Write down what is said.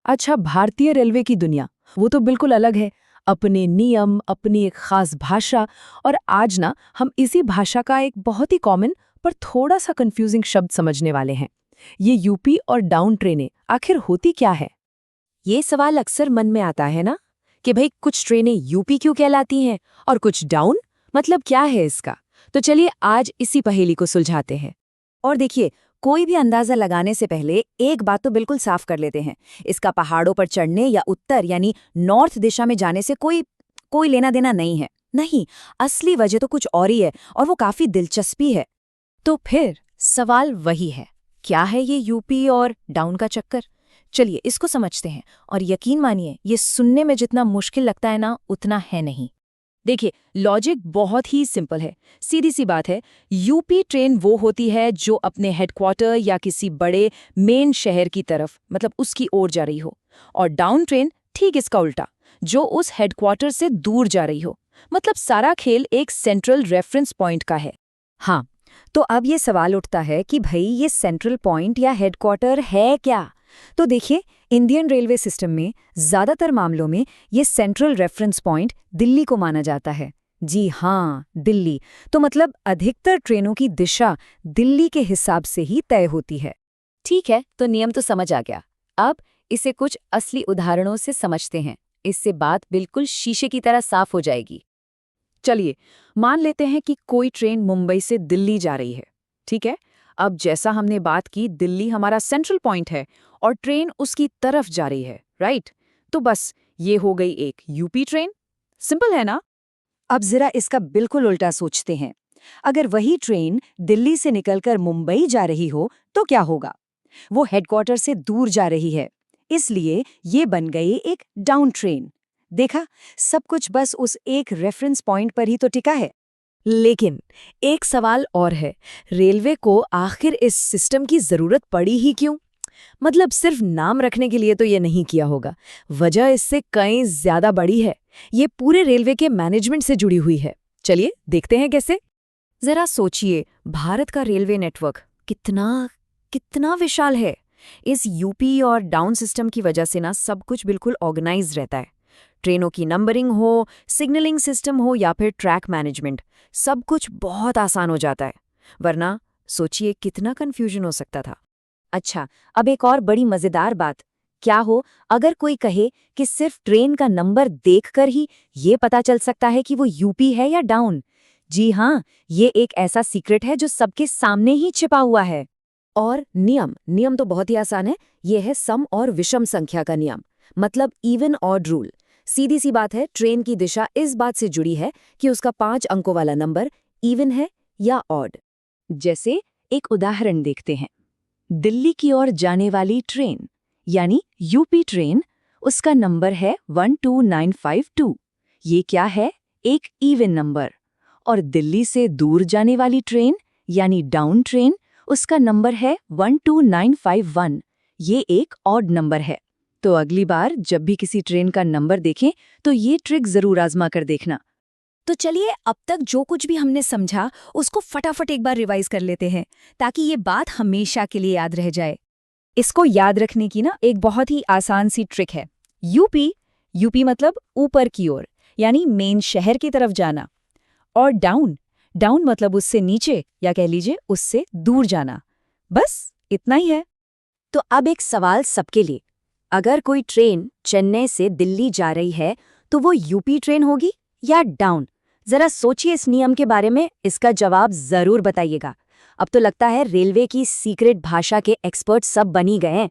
अच्छा, भारतीय रेलवे की दुनिया वो तो बिल्कुल अलग है। अपने नियम, अपनी एक खास भाषा। और आज ना हम इसी भाषा का एक बहुत ही कॉमन पर थोड़ा सा कंफ्यूजिंग शब्द समझने वाले हैं। ये यूपी और डाउन ट्रेनें आखिर होती क्या है? ये सवाल अक्सर मन में आता है ना कि भाई कुछ ट्रेनें यूपी क्यों कहलाती हैं और कुछ डाउन, मतलब क्या है इसका। तो चलिए आज इसी पहेली को सुलझाते हैं। और देखिए, कोई भी अंदाजा लगाने से पहले एक बात तो बिल्कुल साफ कर लेते हैं। इसका पहाड़ों पर चढ़ने या उत्तर यानी नॉर्थ दिशा में जाने से कोई कोई लेना देना नहीं है। नहीं, असली वजह तो कुछ और ही है और वो काफी दिलचस्पी है। तो फिर सवाल वही है, क्या है ये यूपी और डाउन का चक्कर। चलिए इसको समझते हैं। और यकीन मानिए, ये सुनने में जितना मुश्किल लगता है ना, उतना है नहीं। देखिए, लॉजिक बहुत ही सिंपल है। सीधी सी बात है, यूपी ट्रेन वो होती है जो अपने हेडक्वार्टर या किसी बड़े मेन शहर की तरफ, मतलब उसकी ओर जा रही हो। और डाउन ट्रेन ठीक इसका उल्टा, जो उस हेडक्वार्टर से दूर जा रही हो। मतलब सारा खेल एक सेंट्रल रेफरेंस पॉइंट का है। हाँ, तो अब ये सवाल उठता है कि भाई ये सेंट्रल पॉइंट या हेडक्वार्टर है क्या। तो देखिए, इंडियन रेलवे सिस्टम में ज्यादातर मामलों में ये सेंट्रल रेफरेंस पॉइंट दिल्ली को माना जाता है। जी हाँ, दिल्ली। तो मतलब अधिकतर ट्रेनों की दिशा दिल्ली के हिसाब से ही तय होती है। ठीक है, तो नियम तो समझ आ गया। अब इसे कुछ असली उदाहरणों से समझते हैं। इससे बात बिल्कुल शीशे की तरह साफ हो जाएगी। चलिए, मान लेते हैं कि कोई ट्रेन मुंबई से दिल्ली जा रही है। ठीक है, अब जैसा हमने बात की, दिल्ली हमारा सेंट्रल पॉइंट है और ट्रेन उसकी तरफ जा रही है, राइट। तो बस ये हो गई एक यूपी ट्रेन। सिंपल है ना। अब जरा इसका बिल्कुल उल्टा सोचते हैं। अगर वही ट्रेन दिल्ली से निकलकर मुंबई जा रही हो तो क्या होगा। वो हेडक्वार्टर से दूर जा रही है, इसलिए ये बन गई एक डाउन ट्रेन। देखा, सब कुछ बस उस एक रेफरेंस पॉइंट पर ही तो टिका है। लेकिन एक सवाल और है, रेलवे को आखिर इस सिस्टम की जरूरत पड़ी ही क्यों। मतलब सिर्फ नाम रखने के लिए तो ये नहीं किया होगा। वजह इससे कहीं ज्यादा बड़ी है। ये पूरे रेलवे के मैनेजमेंट से जुड़ी हुई है। चलिए देखते हैं कैसे। जरा सोचिए, भारत का रेलवे नेटवर्क कितना कितना विशाल है। इस यूपी और डाउन सिस्टम की वजह से ना सब कुछ बिल्कुल ऑर्गेनाइज रहता है। ट्रेनों की नंबरिंग हो, सिग्नलिंग सिस्टम हो या फिर ट्रैक मैनेजमेंट, सब कुछ बहुत आसान हो जाता है। वरना सोचिए कितना कंफ्यूजन हो सकता था। अच्छा, अब एक और बड़ी मजेदार बात। क्या हो अगर कोई कहे कि सिर्फ ट्रेन का नंबर देखकर ही ये पता चल सकता है कि वो यूपी है या डाउन। जी हाँ, ये एक ऐसा सीक्रेट है जो सबके सामने ही छिपा हुआ है। और नियम नियम तो बहुत ही आसान है। ये है सम और विषम संख्या का नियम, मतलब इवन ऑड रूल। सीधी सी बात है, ट्रेन की दिशा इस बात से जुड़ी है कि उसका 5 अंकों वाला नंबर इवन है या ऑड। जैसे एक उदाहरण देखते हैं। दिल्ली की ओर जाने वाली ट्रेन यानी यूपी ट्रेन, उसका नंबर है 12952। ये क्या है? एक इवन नंबर। और दिल्ली से दूर जाने वाली ट्रेन यानी डाउन ट्रेन, उसका नंबर है 12951। ये एक ऑड नंबर है। तो अगली बार जब भी किसी ट्रेन का नंबर देखें तो ये ट्रिक जरूर आजमा कर देखना। तो चलिए, अब तक जो कुछ भी हमने समझा उसको फटाफट एक बार रिवाइज कर लेते हैं, ताकि ये बात हमेशा के लिए याद रह जाए। इसको याद रखने की ना एक बहुत ही आसान सी ट्रिक है। यूपी, यूपी मतलब ऊपर की ओर, यानी मेन शहर की तरफ जाना। और डाउन, डाउन मतलब उससे नीचे या कह लीजिए उससे दूर जाना। बस इतना ही है। तो अब एक सवाल सबके लिए, अगर कोई ट्रेन चेन्नई से दिल्ली जा रही है तो वो यूपी ट्रेन होगी या डाउन। जरा सोचिए इस नियम के बारे में, इसका जवाब जरूर बताइएगा। अब तो लगता है रेलवे की सीक्रेट भाषा के एक्सपर्ट सब बन ही गए हैं।